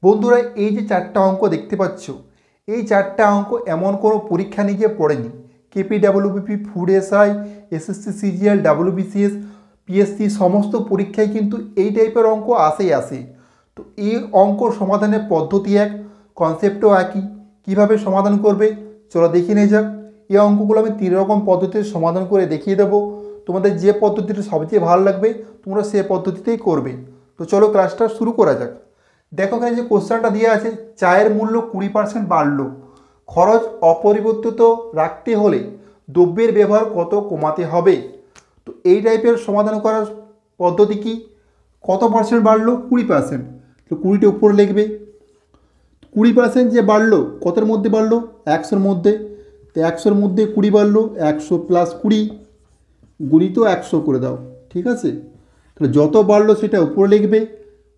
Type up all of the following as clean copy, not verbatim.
বন্ধুরা এই যে চারটা অঙ্ক দেখতে পাচ্ছ, এই চারটা অঙ্ক এমন কোনো পরীক্ষা নিয়ে পড়েনি। KPWBP, food SI, SSC CGL, WBCS, PSC সমস্ত পরীক্ষায় কিন্তু এই টাইপের অঙ্ক আসে। তো এই অঙ্ক সমাধানের পদ্ধতি এক, কনসেপ্টও একই। কীভাবে সমাধান করবে চলো দেখে নিয়ে যাক। এই অঙ্কগুলো আমি 3 রকম পদ্ধতিতে সমাধান করে দেখিয়ে দেবো। তোমাদের যে পদ্ধতিটা সবচেয়ে ভালো লাগবে তোমরা সে পদ্ধতিতেই করবে। তো চলো ক্লাসটা শুরু করা যাক। দেখো এখানে যে কোশ্চেনটা দেওয়া আছে, চায়ের মূল্য 20% বাড়লো, খরচ অপরিবর্তিত রাখতে হলে দ্রব্যের ব্যবহার কত কমাতে হবে। তো এই টাইপের সমাধান করার পদ্ধতি কি? কত পার্সেন্ট বাড়লো? 20%। তো 20টা উপরে লিখবে। 20% যে বাড়লো কতের মধ্যে বাড়লো? 100-র মধ্যে। তো 100-র মধ্যে 20 বাড়লো, 100 + 20 গুণিত 100 করে দাও। ঠিক আছে, তাহলে যত বাড়লো সেটা উপরে লিখবে।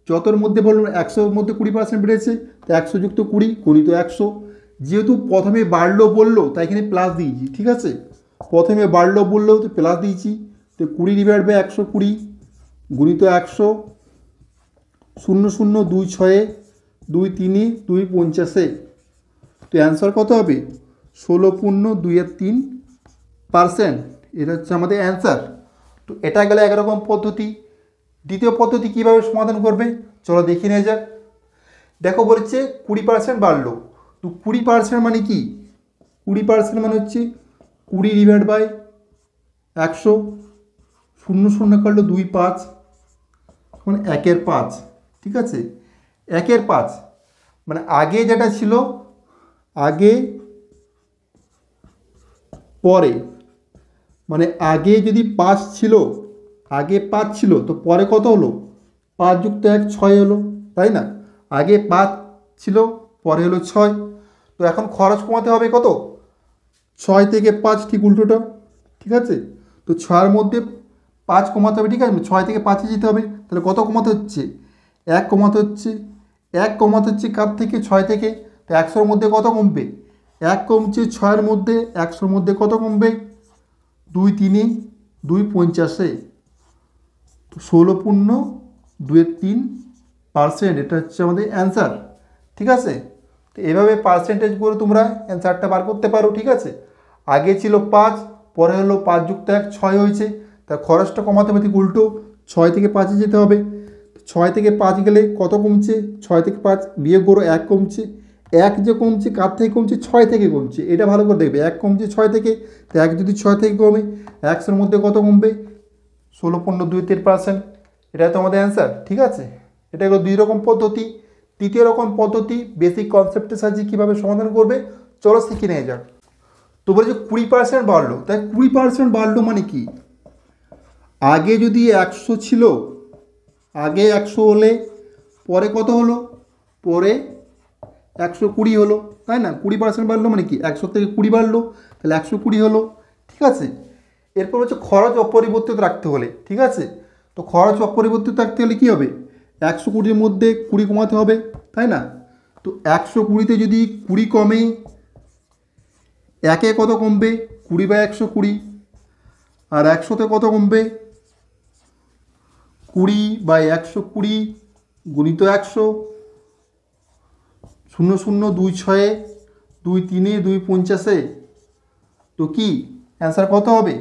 যতর মধ্যে বললো 100-র মধ্যে 20% বেড়েছে, তো 100 + 20 গুণিত 100। যেহেতু প্রথমে বাড়লো বললো তাই এখানে প্লাস দিয়েছি। ঠিক আছে, প্রথমে বাড়লো বললো তো প্লাস দিয়েছি। তো 20/120 গুণিত 100, 0 0 2 6 2 3 2 50। তো অ্যান্সার কত হবে? 16.23%। এটা হচ্ছে আমাদের অ্যান্সার। তো এটা গেলে একরকম পদ্ধতি। দ্বিতীয় পদ্ধতি কীভাবে সমাধান করবে চলো দেখে নেওয়া যাক। দেখো বলছে 20% বাড়লো, তো 20% মানে কি? 20% মানে হচ্ছে 20/100, 0 0 কাটলো 2 5, মানে 1/5। ঠিক আছে, 1/5 মানে আগে যেটা ছিল আগে পরে, মানে আগে যদি 5 ছিল, আগে 5 ছিল তো পরে কত হলো? 5 + 1 6 হলো, তাই না? আগে 5 ছিল পরে হলো 6। তো এখন খরচ কমাতে হবে কত? 6 থেকে 5 ঠিক উল্টোটা। ঠিক আছে, তো 6-এর মধ্যে 5 কমাতে হবে। ঠিক আছে, 6 থেকে 5-এ যেতে হবে। তাহলে কত কমাতে হচ্ছে? 1 কমাতে হচ্ছে। 1 কমাতে হচ্ছে কার থেকে? 6 থেকে। তো 100-র মধ্যে কত কমবে? 1 কমছে 6-এর মধ্যে, 100-র মধ্যে কত কমবে? 2 3 2 50। তো 16.23%, এটা হচ্ছে আমাদের অ্যান্সার। ঠিক আছে, তো এভাবে পার্সেন্টেজ করে তোমরা অ্যান্সারটা বার করতে পারো। ঠিক আছে, আগে ছিল 5, পরে হলো 5 + 1 6 হয়েছে। তা খরচটা কমাতে হবে ঠিক উল্টো, 6 থেকে 5-এ যেতে হবে। 6 থেকে 5 গেলে কত কমছে? 6 থেকে 5 বিয়োগ করো, 1 কমছে। 1 যে কমছে কার থেকে কমছে? 6 থেকে কমছে। এটা ভালো করে দেখবে, 1 কমছে 6 থেকে। তো 1 যদি 6 থেকে কমে 100-র মধ্যে কত কমবে? 16.23%। এটা তো আমাদের অ্যান্সার। ঠিক আছে, এটা হলো 2 রকম পদ্ধতি। তৃতীয় রকম পদ্ধতি বেসিক কনসেপ্টের সাহায্যে কীভাবে সমাধান করবে চলো শিখে নিয়ে যাক। তো বলছে 20% বাড়লো, তাই 20% বাড়লো মানে কি? আগে যদি 100 ছিল, আগে 100 হলে পরে কত হলো? পরে 120 হলো, তাই না? 20% বাড়লো মানে কি? 100 থেকে 20 বাড়লো, তাহলে 120 হলো। ঠিক আছে, এরপর হচ্ছে খরচ অপরিবর্তিত রাখতে হলে। ঠিক আছে, তো খরচ অপরিবর্তিত রাখতে হলে কী হবে? 120-র মধ্যে 20 কমাতে হবে, তাই না? তো 120-তে যদি 20 কমে, 1-এ কত কমবে? 20/120। আর 100-তে কত কমবে? 20/120 গুণিত 100, 0 0 2 6 2 3 2 50। তো কি অ্যান্সার কত হবে?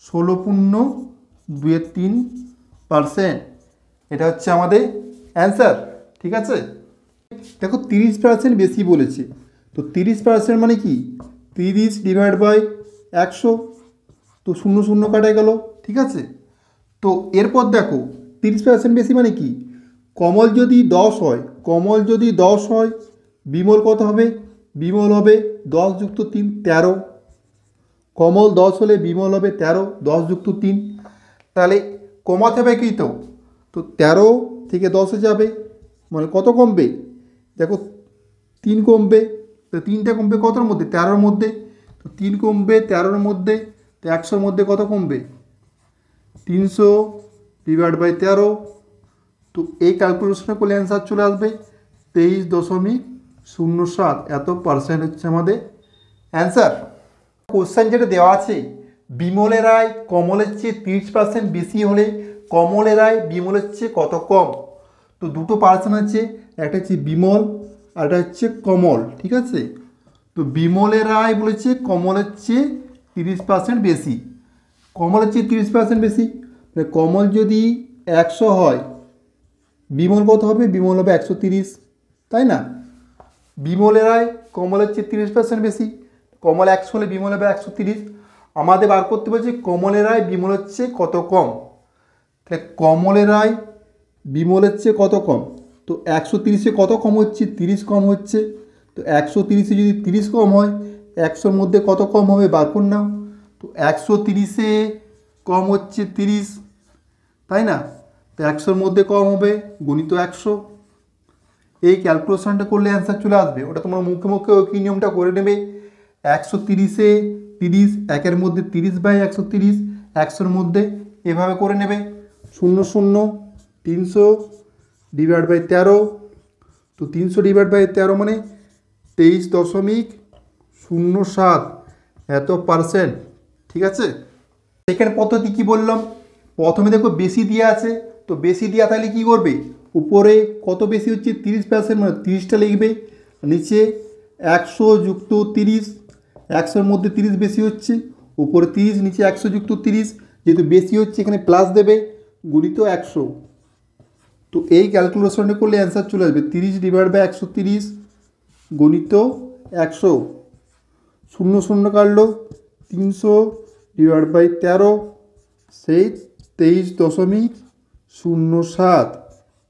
16.23%। এটা হচ্ছে আমাদের অ্যান্সার। ঠিক আছে, দেখো 30% বেশি বলেছে। তো 30% মানে কি? 30/100, তো 0 0 কাটা গেল। ঠিক আছে, তো এরপর দেখো 30% বেশি মানে কি? কমল যদি 10 হয়, কমল যদি 10 হয়, বিমল কত হবে? বিমল হবে 10 + 3 13। কমল 10 হলে বিমল হবে 13, 10 + 3। তাহলে কমাতে হবে কি? তো 13 থেকে 10-এ যাবে, মানে কত কমবে? দেখো 3 কমবে। তো 3টা কমবে কতর মধ্যে? 13-র মধ্যে। তো 3 কমবে 13-র মধ্যে, তো 100-র মধ্যে কত কমবে? 300/13। তো এই ক্যালকুলেশনটা করলে অ্যান্সার চলে আসবে 23.07। এত পার্সেন্ট হচ্ছে আমাদের অ্যান্সার। কোশ্চেন যেটা দেওয়া আছে, বিমলের আয় কমলের চেয়ে 30% বেশি হলে কমলের আয় বিমলের চেয়ে কত কম? তো দুটো পার্সেন্ট আছে, একটা হচ্ছে বিমল আর একটা হচ্ছে কমল, ঠিক আছে। তো বিমলের আয় বলেছে কমলের চেয়ে 30% বেশি, কমলের চেয়ে 30% বেশি, মানে কমল যদি 100 হয় বিমল কত হবে, বিমল হবে 130, তাই না। বিমলের আয় কমলের চেয়ে 30% বেশি, কমল 100 হলে বিমল হবে 130। আমাদের বার করতে বলছে কমলের আয় বিমলের চেয়ে কত কম, তাহলে কমলের আয় বিমলের চেয়ে কত কম, তো 130-এ কত কম হচ্ছে, 30 কম হচ্ছে। তো 130-এ যদি 30 কম হয় 100-র মধ্যে কত কম হবে বার করে নাও। তো 130-এ কম হচ্ছে 30, তাই না। তো 100-র মধ্যে কম হবে গুণিত 100। এই ক্যালকুলেশনটা করলে অ্যান্সার চলে আসবে। ওটা তোমরা মুখে মুখে ওই কী নিয়মটা করে নেবে, 130-এ 30, 1-এর মধ্যে 30/130, 100-র মধ্যে এভাবে করে নেবে। 0 0 300 / 13, তো 300/13 মানে 23.07 এত পার্সেন্ট, ঠিক আছে। সেকেন্ড পদ্ধতি কি বললাম, প্রথমে দেখো বেশি দেওয়া আছে, তো বেশি দেওয়া তাহলে কী করবে, উপরে কত বেশি হচ্ছে 30%, মানে 30টা লিখবে, নিচে 100 যুক্ত 30, 100-র মধ্যে 30 বেশি হচ্ছে, উপরে 30, নিচে 100 যুক্ত 30, যেহেতু বেশি হচ্ছে এখানে প্লাস দেবে গুণিত 100। তো এই ক্যালকুলেশনটা করলে অ্যান্সার চলে আসবে 30/130 গুণিত 100, 0 0 কাটলো, 300/13 সেই 23.07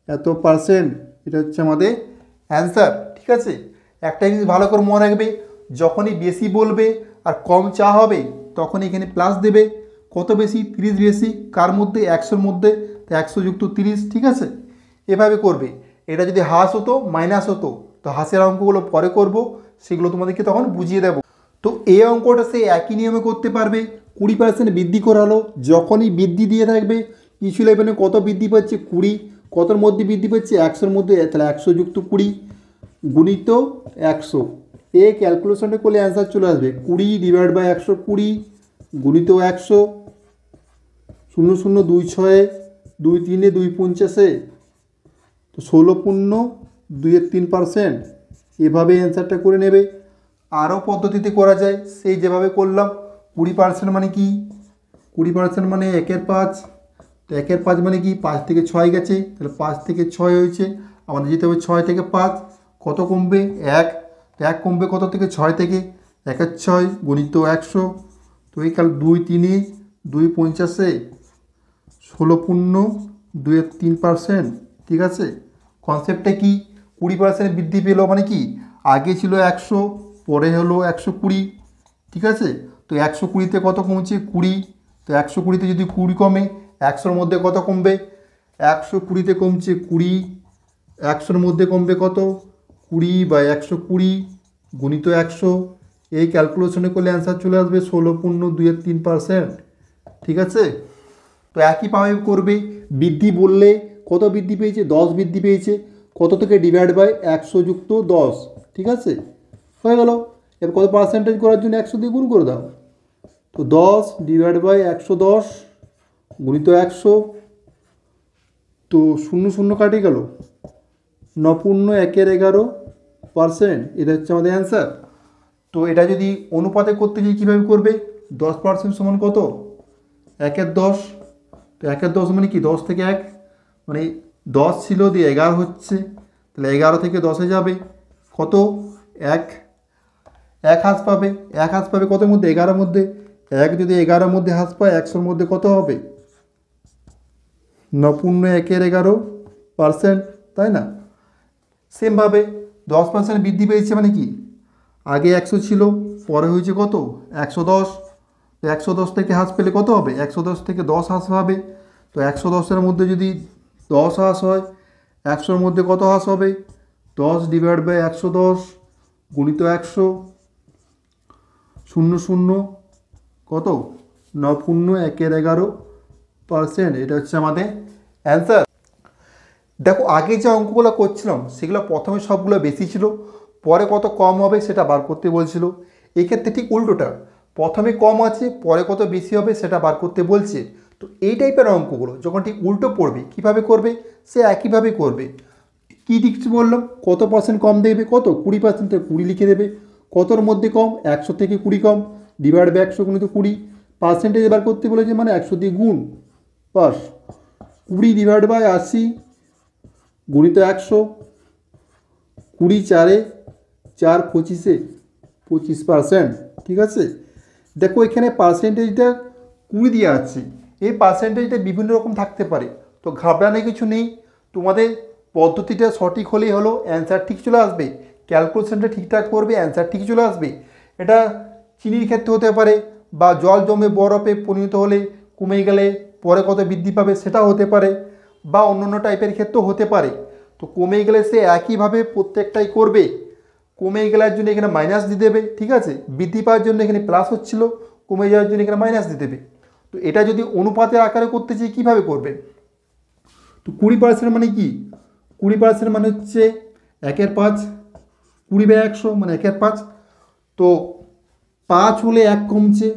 এত পার্সেন্ট, এটা হচ্ছে আমাদের অ্যান্সার, ঠিক আছে। একটা জিনিস ভালো করে মনে রাখবে, যখনই বেশি বলবে আর কম চা হবে তখন এখানে প্লাস দেবে। কত বেশি, 30 বেশি, কার মধ্যে, 100-র মধ্যে, তো 100 যুক্ত 30, ঠিক আছে। এভাবে করবে। এটা যদি হাঁস হতো মাইনাস হতো তো হাঁসের অঙ্কগুলো পরে করব, সেগুলো তোমাদেরকে তখন বুঝিয়ে দেবো। তো এই অঙ্কটা সে একই নিয়মে করতে পারবে। 20% বৃদ্ধি করা হলো, যখনই বৃদ্ধি দিয়ে থাকবে কিছু লেভেলে কত বৃদ্ধি পাচ্ছে 20, কতর মধ্যে বৃদ্ধি পাচ্ছে 100-র মধ্যে, তাহলে 100 যুক্ত 20 গুণিত 100। এই ক্যালকুলেশনটা করলে অ্যান্সার চলে আসবে 20/120 গুণিত 100, 0 0 2 6 2 3 2 50, তো 16.23%। এভাবে অ্যান্সারটা করে নেবে। আরও পদ্ধতিতে করা যায়, সেই যেভাবে করলাম। 20% মানে কি, 20% মানে 1/5, তো 1/5 মানে কি 5 থেকে 6 গেছে, তাহলে 5 থেকে 6 হয়েছে, আমাদের যেতে হবে 6 থেকে 5, কত কমবে 1, তো 1 কমবে কত থেকে 6 থেকে, 1/6 গুণিত 100, তো এই কাল 2 3 2 50, 16.23%, ঠিক আছে। কনসেপ্টটা কি, 20% বৃদ্ধি পেল মানে কি, আগে ছিল 100, পরে হলো 120, ঠিক আছে। তো 120-তে কত কমছে 20, তো 120-তে যদি 20 কমে 100-র মধ্যে কত কমবে, 120-তে কমছে 20, 100-র মধ্যে কমবে কত 20/120 গুণিত 100। এই ক্যালকুলেশনে করলে অ্যান্সার চলে আসবে 16.23%, ঠিক আছে। তো একইভাবে করবে, বৃদ্ধি বললে কত বৃদ্ধি পেয়েছে 10 বৃদ্ধি পেয়েছে, কত থেকে ডিভাইড বাই 100 যুক্ত 10, ঠিক আছে, হয়ে গেল। এবার কত পার্সেন্টেজ করার জন্য 100 দিয়ে গুণ করে দাও, তো 10/110 গুণিত 100, তো 0 0 কাটে গেল, 9.111%, এটা হচ্ছে আমাদের অ্যান্সার। তো এটা যদি অনুপাতে করতে যাই কীভাবে করবে, 10% সমান কত 1/10, তো 1/10 মানে কি 10 থেকে 1, মানে 10 ছিল দিয়ে 11 হচ্ছে, তাহলে 11 থেকে 10-এ যাবে কত 1 হাঁস পাবে, 1 হাঁস পাবে কতর মধ্যে 11-র মধ্যে, 1 যদি 11-র মধ্যে হাঁস পায় 100-র মধ্যে কত হবে 9.111%, তাই না। সেমভাবে 10% বৃদ্ধি পেয়েছে মানে কি, আগে 100 ছিল, পরে হয়েছে কত 110, তো 110 থেকে হাঁস পেলে কত হবে, 110 থেকে 10 হাঁস হবে, তো 110-এর মধ্যে যদি 10 হাঁস হয় 100-র মধ্যে কত হাঁস হবে, 10/110 গুণিত 100, 0 0 কত 9.111%, এটা হচ্ছে আমাদের অ্যান্সার। দেখো আগে যে অঙ্কগুলো করছিলাম সেগুলো প্রথমে সবগুলো বেশি ছিল, পরে কত কম হবে সেটা বার করতে বলছিল। এক্ষেত্রে ঠিক উল্টোটা, প্রথমে কম আছে পরে কত বেশি হবে সেটা বার করতে বলছে। তো এই টাইপের অঙ্কগুলো যখন ঠিক উল্টো পড়বে কীভাবে করবে, সে একইভাবে করবে। কী টিক্স বললাম, কত পার্সেন্ট কম দেবে, কত 20%, 20 লিখে দেবে। কতর মধ্যে কম, 100 থেকে 20 কম, ডিভাইড বাই 100 গুণিত 20। পার্সেন্টেজ বার করতে বলেছে মানে 100 দিয়ে গুণ, বাস। 20 ডিভাইড বাই 80 গুণিত 100, 20 4 4 25 25%, ঠিক আছে। দেখো এখানে পার্সেন্টেজটা 20 দেওয়া আছে, এই পার্সেন্টেজটা বিভিন্ন রকম থাকতে পারে, তো ঘাবড়ানোর কিছু নেই। তোমাদের পদ্ধতিটা সঠিক হলেই হলো, অ্যান্সার ঠিক চলে আসবে। ক্যালকুলেশনটা ঠিকঠাক করবে, অ্যান্সার ঠিক চলে আসবে। এটা চিনির ক্ষেত্রে হতে পারে, বা জল জমে বরফে পরিণত হলে কমে গেলে পরে কত বৃদ্ধি পাবে সেটাও হতে পারে, বা অন্য অন্য টাইপের ক্ষেত্রেও হতে পারে। তো কমে গেলে সে একইভাবে প্রত্যেকটাই করবে, কমে গেলার জন্য এখানে মাইনাস দিয়ে দেবে, ঠিক আছে। বৃদ্ধি পাওয়ার জন্য এখানে প্লাস হচ্ছিল, কমে যাওয়ার জন্য এখানে মাইনাস দিয়ে দেবে। তো এটা যদি অনুপাতের আকারে করতে চাই কীভাবে করবে? তো 20% মানে কি? 20% মানে হচ্ছে 1/5, 20/100 মানে 1/5। তো 5 হলে 1 কমছে।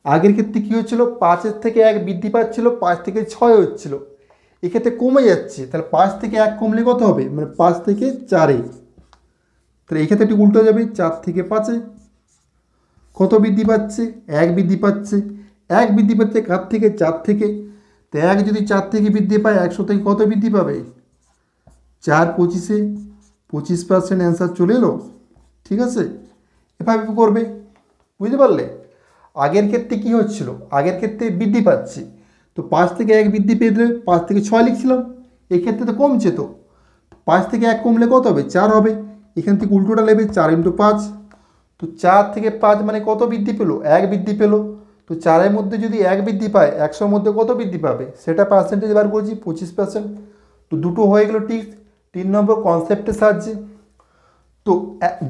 আগের ক্ষেত্রে কী হচ্ছিল, 5-এর থেকে 1 বৃদ্ধি পাচ্ছিল, 5 থেকে 6 হচ্ছিল, এক্ষেত্রে কমে যাচ্ছে। তাহলে 5 থেকে 1 কমলে কত হবে, মানে 5 থেকে 4-এ। তাহলে এই ক্ষেত্রে একটু উল্টো যাবে, 4 থেকে 5-এ কত বৃদ্ধি পাচ্ছে, 1 বৃদ্ধি পাচ্ছে। 1 বৃদ্ধি পাচ্ছে কার থেকে, 4 থেকে। তো 1 যদি 4 থেকে বৃদ্ধি পায়, 100 থেকে কত বৃদ্ধি পাবে, 4 25-এ 25% অ্যান্সার চলে এলো, ঠিক আছে। এভাবে করবে, বুঝতে পারলে। আগের ক্ষেত্রে কী হচ্ছিল, আগের ক্ষেত্রে বৃদ্ধি পাচ্ছে, তো 5 থেকে 1 বৃদ্ধি পেয়ে দিলে 5 থেকে 6 লিখছিলাম, এক্ষেত্রে তো কমছে। তো 5 থেকে 1 কমলে কত হবে, 4 হবে। এখান থেকে উল্টোটা নেবে, 4 × 5। তো 4 থেকে 5 মানে কত বৃদ্ধি পেলো, 1 বৃদ্ধি পেলো। তো 4-এর মধ্যে যদি 1 বৃদ্ধি পায়, 100-র মধ্যে কত বৃদ্ধি পাবে, সেটা পার্সেন্টেজ বার করছি, 25%। তো দুটো হয়ে গেল ঠিক 3 নম্বর কনসেপ্টের সাহায্যে। তো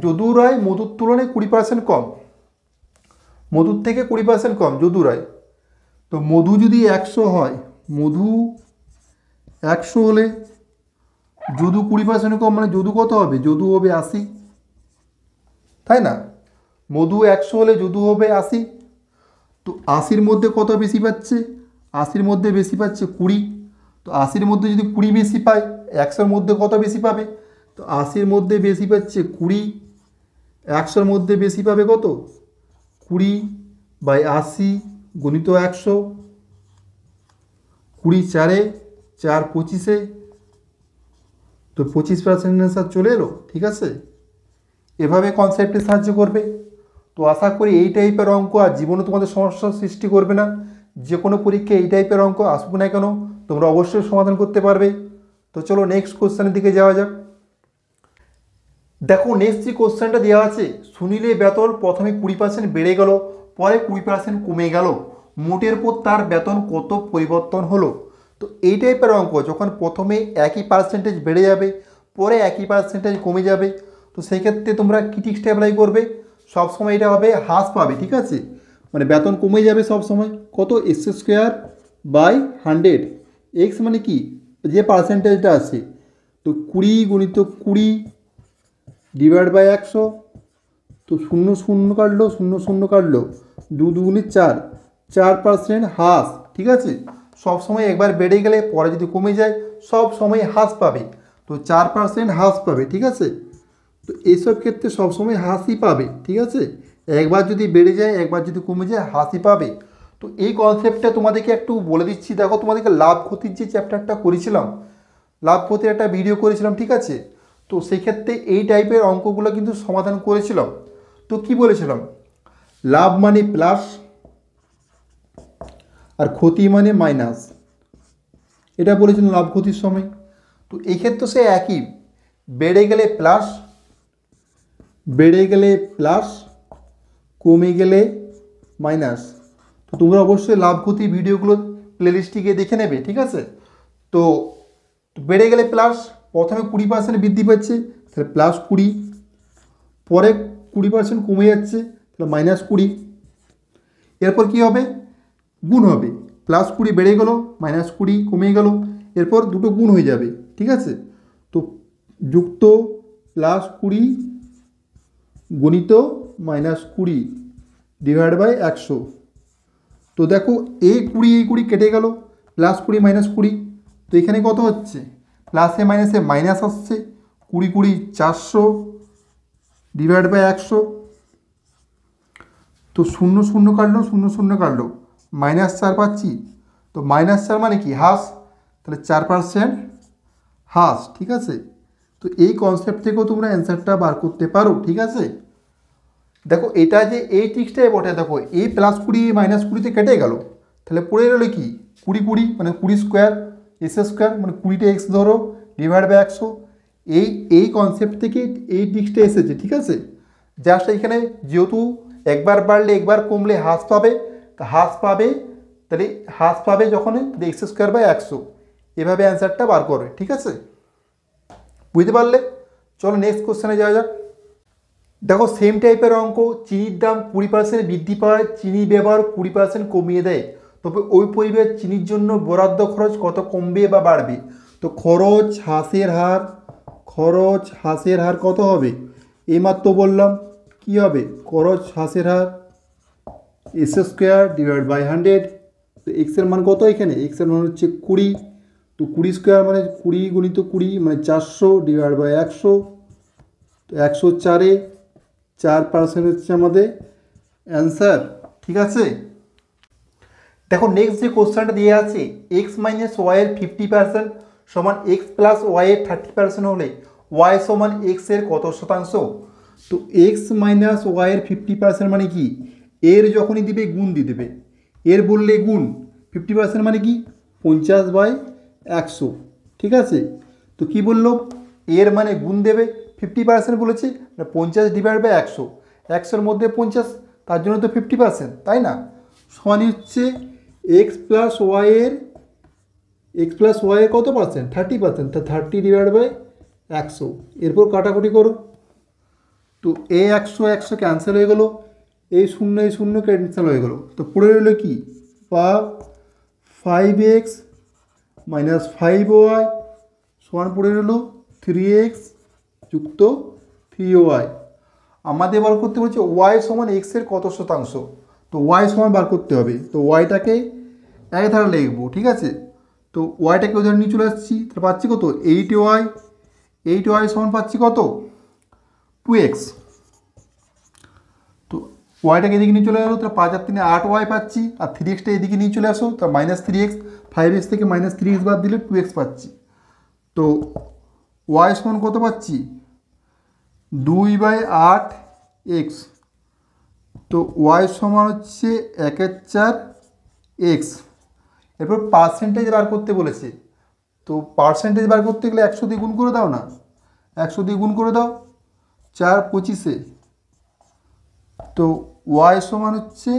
যদু রায় মধুর তুলনায় 20% কম, মধুর থেকে 20% কম যদু রায়। তো মধু যদি 100 হয়, মধু 100 হলে যদু 20% কম, মানে যদু কত হবে, যদু হবে 80, তাই না। মধু 100 হলে যদু হবে 80। তো 80-র মধ্যে কত বেশি পাচ্ছে, 80-র মধ্যে বেশি পাচ্ছে 20। তো 80-র মধ্যে যদি 20 বেশি পায়, 100-র মধ্যে কত বেশি পাবে, তো 80-র মধ্যে বেশি পাচ্ছে 20, 100-র মধ্যে বেশি পাবে কত, 20/80 গুণিত 100, 20 4-এ 4 25-এ, তো 25% অ্যান্সার চলে এলো, ঠিক আছে। এভাবে কনসেপ্টে সাহায্য করবে। তো আশা করি এই টাইপের অঙ্ক আর জীবনে তোমাদের সমস্যার সৃষ্টি করবে না। যে কোনো পরীক্ষায় এই টাইপের অঙ্ক আসবে না কেন, তোমরা অবশ্যই সমাধান করতে পারবে। তো চলো নেক্সট কোশ্চেনের দিকে যাওয়া যাক। দেখো নেক্সট যে কোশ্চেনটা দেওয়া আছে, সুনীলের বেতন প্রথমে 20% বেড়ে গেল, পরে 20% কমে গেল, মোটের পর তার বেতন কত পরিবর্তন হলো। তো এই টাইপের অঙ্ক যখন প্রথমে একই পার্সেন্টেজ বেড়ে যাবে, পরে একই পার্সেন্টেজ কমে যাবে, তো সেই ক্ষেত্রে তোমরা কী টিক্সটা অ্যাপ্লাই করবে, সবসময় এটা হবে হ্রাস পাবে, ঠিক আছে। মানে বেতন কমে যাবে সবসময়, কত, x²/100। এক্স মানে কি, যে পার্সেন্টেজটা আছে, তো 20 গুণিত 20 ডিভাইড বাই 100। তো 0 0 কাটলো, 0 0 কাটলো, 2 2 4, 4% হ্রাস, ঠিক আছে। সব সময় একবার বেড়ে গেলে পরে যদি কমে যায়, সব সময় হ্রাস পাবে। তো 4% হ্রাস পাবে, ঠিক আছে। তো এইসব ক্ষেত্রে সবসময় হ্রাসই পাবে, ঠিক আছে। একবার যদি বেড়ে যায়, একবার যদি কমে যায়, হ্রাসই পাবে। তো এই কনসেপ্টটা তোমাদেরকে একটু বলে দিচ্ছি। দেখো তোমাদেরকে লাভ ক্ষতির যে চ্যাপ্টারটা করেছিলাম, লাভ ক্ষতির একটা ভিডিও করেছিলাম, ঠিক আছে। তো সেক্ষেত্রে এই টাইপের অঙ্কগুলো কিন্তু সমাধান করেছিলাম। তো কি বলেছিলাম, লাভ মানে প্লাস আর ক্ষতি মানে মাইনাস, এটা বলেছিলাম লাভ ক্ষতির সময়। তো এই ক্ষেত্রে সে একই, বেড়ে গেলে প্লাস, বেড়ে গেলে প্লাস, কমে গেলে মাইনাস। তো তোমরা অবশ্যই লাভ ক্ষতি ভিডিওগুলো প্লেলিস্টে গিয়ে দেখে নেবে, ঠিক আছে। তো বেড়ে গেলে প্লাস, প্রথমে 20% বৃদ্ধি পাচ্ছে, তাহলে +20, পরে 20% কমে যাচ্ছে, তাহলে -20। এরপর কি হবে, গুণ হবে, +20 বেড়ে গেল, -20 কমে গেল, এরপর দুটো গুণ হয়ে যাবে, ঠিক আছে। তো যুক্ত +20 গুণিত -20 ডিভাইড বাই 100। তো দেখো এই 20 কেটে গেল, +20 -20, তো এখানে কত হচ্ছে, প্লাসে মাইনাসে মাইনাস আসছে, 20 20 400 ডিভাইড বাই 100। তো 0 0 কাটলো, 0 0 কাটলো, -4 পাচ্ছি। তো -4 মানে কি হ্রাস, তাহলে 4% হ্রাস। ঠিক আছে, তো এই কনসেপ্ট থেকেও তোমরা অ্যান্সারটা বার করতে পারো। ঠিক আছে, দেখো এটা যে এই ট্রিক্সটাই বটে। দেখো এই +20 -20 কেটে গেল, তাহলে পড়ে গেল কি 20 20 মানে 20 স্কোয়ার এস স্কোয়ার মানে 20টা এক্স ধরো ডিভাইড বাই 100। এই কনসেপ্ট থেকে এই ট্রিক্সটা এসেছে। ঠিক আছে, জাস্ট এখানে যেহেতু একবার বাড়লে একবার কমলে হ্রাস পাবে, তা হ্রাস পাবে, তাহলে হ্রাস পাবে যখন এক্স স্কোয়ার বাই 100, এভাবে অ্যান্সারটা বার করবে। ঠিক আছে, বুঝতে পারলে? চলো নেক্সট কোশ্চেনে যাওয়া যাক। দেখো সেম টাইপের অঙ্ক, চিনির দাম 20% বৃদ্ধি পায়, চিনি ব্যবহার 20% কমিয়ে দেয়, তবে ওই পরিবেশ চিনির জন্য বরাদ্দ খরচ কত কমবে বা বাড়বে? তো খরচ হ্রাসের হার কত হবে? এইমাত্র বললাম কি হবে, খরচ হ্রাসের হার এস স্কোয়ার ডিভাইড বাই 100। তো এক্সের মান কত, এখানে এক্সের মান হচ্ছে 20। তো 20 স্কোয়ার মানে 20 গুণিত 20 মানে 400 ডিভাইড বাই 100। তো 104-এ 4% হচ্ছে আমাদের অ্যান্সার। ঠিক আছে, দেখো নেক্সট যে কোশ্চেনটা দিয়ে আছে, এক্স মাইনাস ওয়াইয়ের 50% সমান এক্স প্লাস ওয়াইয়ের 30% হলে ওয়াই সমান এক্সের কত শতাংশ? তো এক্স মাইনাস ওয়াইয়ের 50% মানে কি, এর যখনই দিবে গুণ দিয়ে দেবে, এর বললে গুণ, 50% মানে কি 50/100। ঠিক আছে, তো কি বললো, এর মানে গুণ দেবে, 50% বলেছে, 50 ডিভাইড বাই 100, 100-এর মধ্যে 50, তার জন্য তো 50%, তাই না? সমান হচ্ছে এক্স প্লাস ওয়াইয়ের কত পার্সেন্ট, 30%, তা 30 ডিভাইড বাই 100। এরপর কাটাকুটি করো, তো এ 100 ক্যান্সেল হয়ে গেলো, এই 0 ক্যান্সেল হয়ে গেলো, তো পড়ে রইল কি বা 5x মাইনাস 5y সমান পড়ে রইল 3x যুক্ত 3y। আমাদের বার করতে বলছে ওয়াই সমান এক্সের কত শতাংশ, তো ওয়াই সমান বার করতে হবে। তো ওয়াইটাকে এক ধারা লিখবো। ঠিক আছে, তো ওয়াইটাকে ওই ধারে নিয়ে চলে আসছি, তাহলে পাচ্ছি কত 8y সমান পাচ্ছি কত 2x। তো ওয়াইটাকে এদিকে নিয়ে চলে গেলো, তাহলে 5 আর 3 8y পাচ্ছি, আর 3xটা এদিকে নিয়ে চলে আসো, তা -3x, 5x থেকে -3x বাদ দিলে 2x পাচ্ছি। তো ওয়াই সমান কত পাচ্ছি 2/8x। তো ওয়াই সমান হচ্ছে 1/4x। এরপর পার্সেন্টেজ বার করতে বলেছে, তো পার্সেন্টেজ বার করতে গেলে 100 দিয়ে গুণ করে দাও না, 100 দিয়ে গুণ করে দাও, 4 25-এ। তো ওয়াই সমান হচ্ছে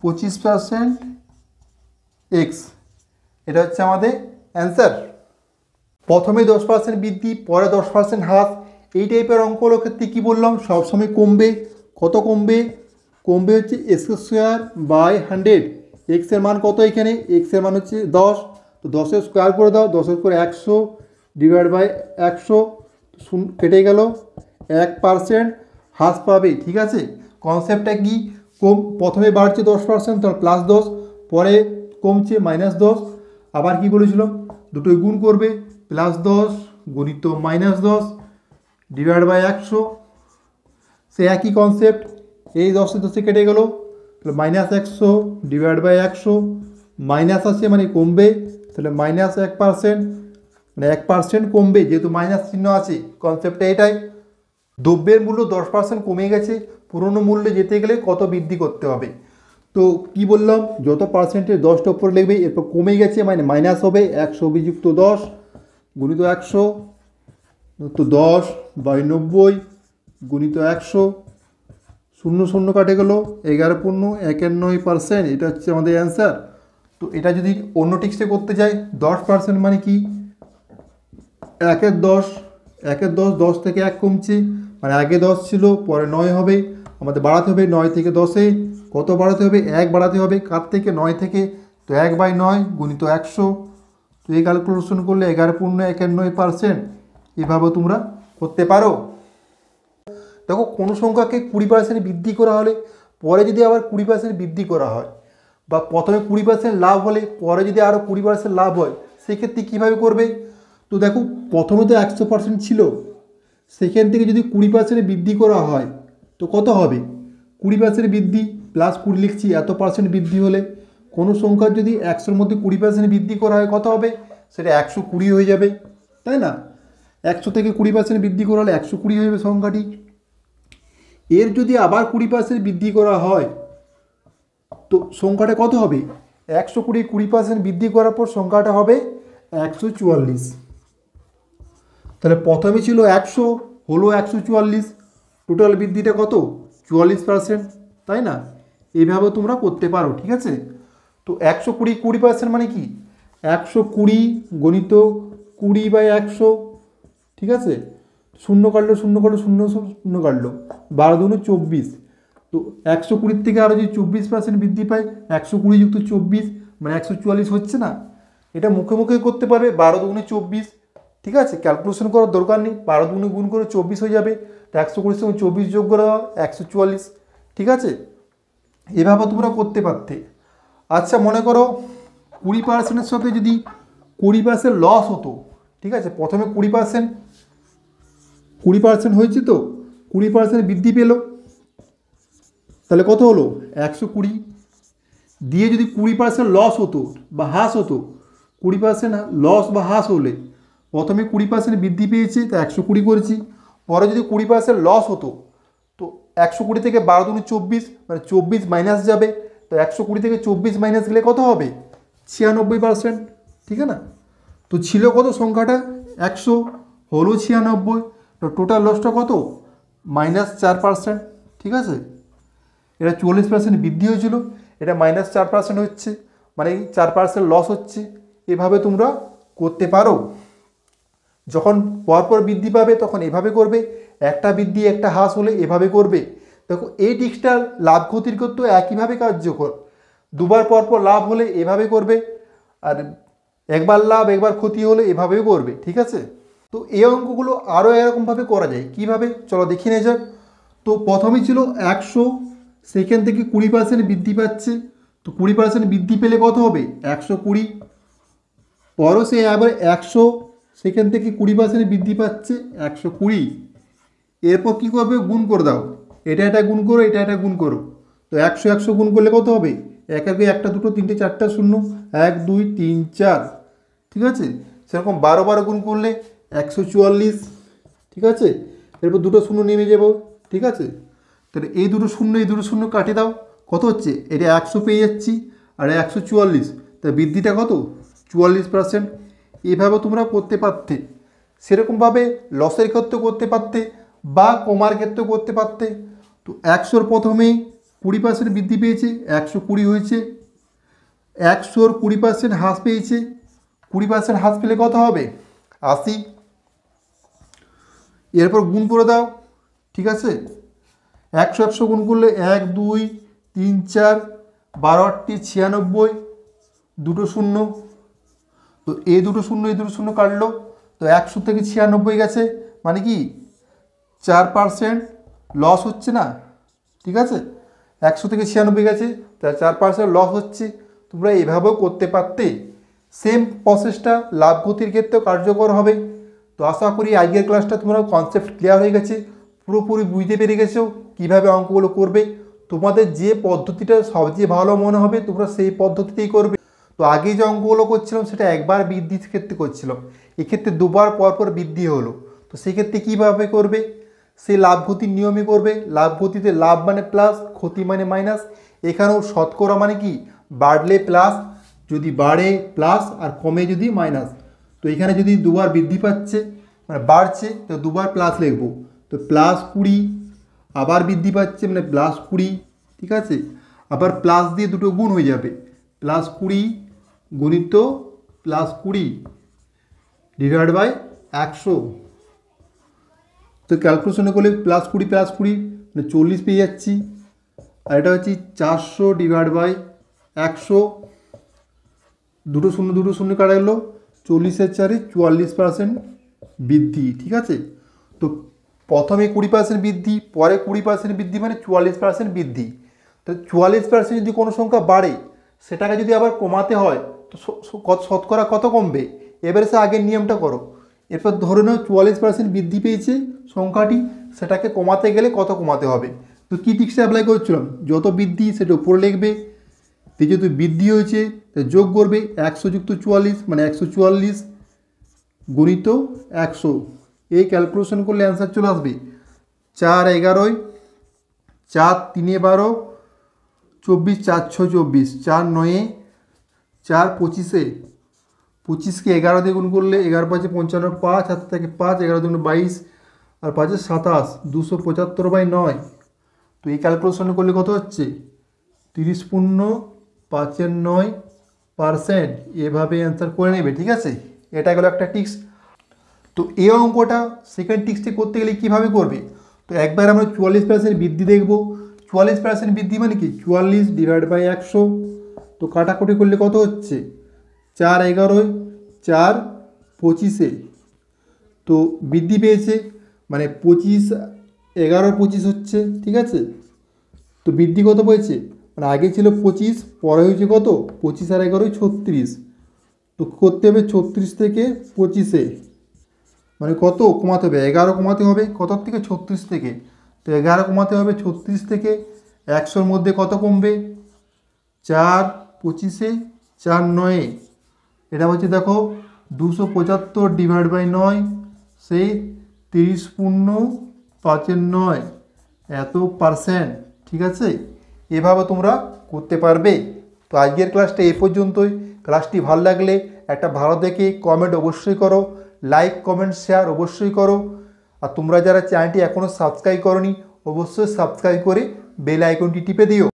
25% এক্স, এটা হচ্ছে আমাদের অ্যান্সার। প্রথমে 10% বৃদ্ধি, পরে 10% হ্রাস, এই টাইপের অঙ্কগুলোর ক্ষেত্রে কী বললাম, সবসময় কমবে। কত কমবে, কমবে হচ্ছে এক্স স্কোয়ার বাই 100। এক্সের মান কত, এখানে এক্সের মান হচ্ছে 10, তো 10-এর স্কোয়ার করে দাও, 10-এর করে 100 ডিভাইড বাই 100, কেটে গেল, 1% হ্রাস পাবে। ঠিক আছে, কনসেপ্টটা কি, প্রথমে বাড়ছে 10%, তার +10, পরে কমছে -10। আবার কি বলেছিলাম, দুটোই গুণ করবে, +10 গুণিত -10 ডিভাইড বাই 100, সে একই কনসেপ্ট। এই 10-10 কেটে গেল, তাহলে -100 ডিভাইড বাই 100, মাইনাস আছে মানে কমবে, তাহলে -1%, মানে 1% কমবে, যেহেতু মাইনাস চিহ্ন আছে, কনসেপ্টটা এটাই। দ্রব্যের মূল্য 10% কমে গেছে, পুরনো মূল্যে যেতে গেলে কত বৃদ্ধি করতে হবে? তো কি বললাম, যত পার্সেন্টেজ 10টার উপরে লিখবে, এরপর কমে গেছে মানে মাইনাস হবে, 100 গুণিত 100, তো 10/90 গুণিত 100, 0 কাটে গেলো, 11.91%, এটা হচ্ছে আমাদের অ্যান্সার। তো এটা যদি অন্য টেক্সটে করতে যাই, 10% মানে কি 1/10, 1/10, 10 থেকে 1 কমছে, মানে আগে 10 ছিল, পরে 9 হবে, আমাদের বাড়াতে হবে 9 থেকে 10-এ, কত বাড়াতে হবে, 1 বাড়াতে হবে, কার থেকে 9 থেকে, তো 1/9 গুণিত 100। তো এই ক্যালকুলেশন করলে 11.91%, এভাবে তোমরা করতে পারো। দেখো কোনো সংখ্যাকে 20% বৃদ্ধি করা হলে পরে যদি আবার 20% বৃদ্ধি করা হয়, বা প্রথমে 20% লাভ হলে পরে যদি আরও 20% লাভ হয়, সেক্ষেত্রে কীভাবে করবে? তো দেখো প্রথমে তো 100% ছিল, সেখান থেকে যদি 20% বৃদ্ধি করা হয় তো কত হবে? 20% বৃদ্ধি প্লাস 20 লিখছি, এত পার্সেন্ট বৃদ্ধি হলে কোনো সংখ্যার যদি 100-র মধ্যে 20% বৃদ্ধি করা হয় কত হবে? সেটা 120 হয়ে যাবে, তাই না? 100 থেকে 20% বৃদ্ধি করা হলে 120 হয়ে যাবে সংখ্যাটি। এর যদি আবার 20% বৃদ্ধি করা হয় তো সংখ্যাটা কত হবে? 120 20% বৃদ্ধি করার পর সংখ্যাটা হবে 144। তাহলে প্রথমে ছিল 100, হলো 144, টোটাল বৃদ্ধিটা কত? 44%, তাই না? এইভাবে তোমরা করতে পারো, ঠিক আছে? তো 120 20% মানে কি? 120 গণিত 20/100, ঠিক আছে? শূন্য কাটলো, শূন্য কাটলো, শূন্য শূন্য কাটলো, 12 দুগুণে 24। তো 120 থেকে আরও যদি 24% বৃদ্ধি পায়, 120 যুক্ত 24 মানে 144 হচ্ছে না? এটা মুখে মুখে করতে পারবে, 12 দুগুণে 24, ঠিক আছে? ক্যালকুলেশন করার দরকার নেই, 12 দুগুণে গুণ করে 24 হয়ে যাবে। তো 120 সঙ্গে 24 যোগ করা 144, ঠিক আছে? এভাবে তোমরা করতে পারতে। আচ্ছা মনে করো 20%-এর সাথে যদি 20% লস হতো, ঠিক আছে? প্রথমে 20% হয়েছে, তো 20% বৃদ্ধি পেল, তাহলে কত হলো? 120 দিয়ে যদি 20% লস হতো বা হ্রাস হতো, 20% লস বা হ্রাস হলে প্রথমে 20% বৃদ্ধি পেয়েছে তা 120 করেছি, পরে যদি 20% লস হতো তো 120 থেকে 12 দুগুণে 24 মানে 24 মাইনাস যাবে, তো 120 থেকে 24 মাইনাস গেলে কত হবে? 96%, ঠিক আছে না? তো ছিল কত সংখ্যাটা? 100, হলো 96, তো টোটাল লসটা কত? -4%, ঠিক আছে? এটা 44% বৃদ্ধি হয়েছিল, এটা -4% হচ্ছে, মানে 4% লস হচ্ছে। এভাবে তোমরা করতে পারো। যখন পরপর বৃদ্ধি পাবে তখন এভাবে করবে, একটা বৃদ্ধি একটা হ্রাস হলে এভাবে করবে। দেখো এই ট্রিক্সটা লাভ ক্ষতির করতেও একইভাবে কার্যকর। দুবার পরপর লাভ হলে এভাবে করবে, আর একবার লাভ একবার ক্ষতি হলে এভাবেও করবে, ঠিক আছে? তো এই অঙ্কগুলো আরও এরকমভাবে করা যায়। কিভাবে? চলো দেখে নিয়ে যাক। তো প্রথমে ছিল 100, সেখান থেকে 20% বৃদ্ধি পাচ্ছে, তো 20% বৃদ্ধি পেলে কত হবে? 120। পরও সে আবার 100, সেখান থেকে 20% বৃদ্ধি পাচ্ছে, 120। এরপর কী করবে? গুণ করে দাও, এটা এটা গুণ করো, এটা এটা গুণ করো। তো 100 100 গুণ করলে কত হবে? এক একে একটা দুটো তিনটে চারটা শূন্য, 1 2 3 4, ঠিক আছে? সেরকম 12 12 গুণ করলে 144, ঠিক আছে? এরপর দুটো শূন্য নেমে যাব, ঠিক আছে? তাহলে এই দুটো শূন্য কাটে দাও, কত হচ্ছে? এটা 100 পেয়ে যাচ্ছি, আর 144, তা বৃদ্ধিটা কত? 44%। এভাবে তোমরা করতে পারতে। সেরকমভাবে লসের ক্ষেত্রে করতে পারতে বা কমার ক্ষেত্রে করতে পারতে। তো 100-র প্রথমেই 20% বৃদ্ধি পেয়েছে, 120 হয়েছে। 100-র 20% হ্রাস পেয়েছে, 20% হ্রাস পেলে কত হবে? 80। এরপর গুণ করে দাও, ঠিক আছে? 100 100 গুণ করলে 1 2 3 4, 12 8 96, দুটো শূন্য, তো এই দুটো শূন্য কাটলো, তো 100 থেকে 96 গেছে, মানে কি 4% লস হচ্ছে না, ঠিক আছে? 100 থেকে 96 গেছে, তা 4% লস হচ্ছে। তোমরা এভাবেও করতে পারতে। সেম প্রসেসটা লাভ ক্ষতির ক্ষেত্রেও কার্যকর হবে। তো আশা করি আজকের ক্লাসটা তোমরা কনসেপ্ট ক্লিয়ার হয়ে গেছে, পুরোপুরি বুঝতে পেরে গেছো কীভাবে অঙ্কগুলো করবে। তোমাদের যে পদ্ধতিটা সবচেয়ে ভালো মনে হবে তোমরা সেই পদ্ধতিতেই করবে। তো আগে যে অঙ্কগুলো করছিলাম সেটা একবার বৃদ্ধির ক্ষেত্রে করছিলাম, এক্ষেত্রে দুবার পরপর বৃদ্ধি হলো। তো সেক্ষেত্রে কীভাবে করবে? সেই লাভ ক্ষতির নিয়মে করবে। লাভ ক্ষতিতে লাভ মানে প্লাস, ক্ষতি মানে মাইনাস। এখানেও শতকরা মানে কি? বাড়লে প্লাস, যদি বাড়ে প্লাস, আর কমে যদি মাইনাস। তো এখানে যদি দুবার বৃদ্ধি পাচ্ছে মানে বাড়ছে, তো দুবার প্লাস লিখব। তো +20, আবার বৃদ্ধি পাচ্ছে মানে +20, ঠিক আছে? আবার প্লাস দিয়ে দুটো গুণ হয়ে যাবে, +20 গুণিত +20 ডিভাইড বাই 100। তো ক্যালকুলেশনে করলে +20 মানে 40 পেয়ে যাচ্ছি। আর এটা হচ্ছে 400 ডিভাইড বাই 100, দুটো শূন্য কাটা গেলো, 40-এর 4-এ 44% বৃদ্ধি, ঠিক আছে? তো প্রথমে 20% বৃদ্ধি, পরে 20% বৃদ্ধি মানে 44% বৃদ্ধি। তো 44% যদি কোনো সংখ্যা বাড়ে সেটাকে যদি আবার কমাতে হয় তো শতকরা কত কমবে? এবারে সে আগের নিয়মটা করো, এরপর ধরে নাও 44% বৃদ্ধি পেয়েছে সংখ্যাটি, সেটাকে কমাতে গেলে কত কমাতে হবে। তো কী টিক্সটা অ্যাপ্লাই করছিলাম, যত বৃদ্ধি সেটা উপরে লিখবে, যেহেতু বৃদ্ধি হয়েছে যোগ করবে 100 যুক্ত 44 মানে 144 গুণিত 100। এই ক্যালকুলেশন করলে অ্যান্সার চলে আসবে 4 11 4 3 12 24 4 6 24 4 9 4 25 25কে 11 দিয়ে গুণ করলে 11 5 55 5 হাত থেকে 5 11 দুগুণ 22 আর 5 27 275/9। তো এই ক্যালকুলেশন করলে কত হচ্ছে 30.59%। এভাবে অ্যান্সার করে নেবে, ঠিক আছে। এটা গেলো একটা টিক্স। তো এই অঙ্কটা সেকেন্ড টিক্সটি করতে গেলে কীভাবে করবে, তো একবার আমরা 44% বৃদ্ধি দেখব। 44% বৃদ্ধি মানে কি 44/100। তো কাটাকুটি করলে কত হচ্ছে 4 11 4 25। তো বৃদ্ধি পেয়েছে মানে 25 11 25 হচ্ছে, ঠিক আছে। তো বৃদ্ধি কত পেয়েছে মানে আগে ছিল 25, পরে হয়েছে কত 25 আর 11 36। তো করতে হবে 36 থেকে 25 মানে কত কমাতে হবে 11 কমাতে হবে, কত থেকে 36 থেকে। তো 11 কমাতে হবে 36 থেকে, 100-র মধ্যে কত কমবে 4 25 4 9। এটা হচ্ছে দেখো 275/9 সেই 30.59 এত পার্সেন্ট, ঠিক আছে। এভাবে তোমরা করতে পারবে। তো আজকের ক্লাসটা এই পর্যন্তই। ক্লাসটি ভালো লাগলে একটা ভালো দেখে কমেন্ট অবশ্যই করো, লাইক কমেন্ট শেয়ার অবশ্যই করো। আর তোমরা যারা চ্যানেলটি এখনও সাবস্ক্রাইব করোনি অবশ্যই সাবস্ক্রাইব করে বেল আইকনটি টিপে দিও।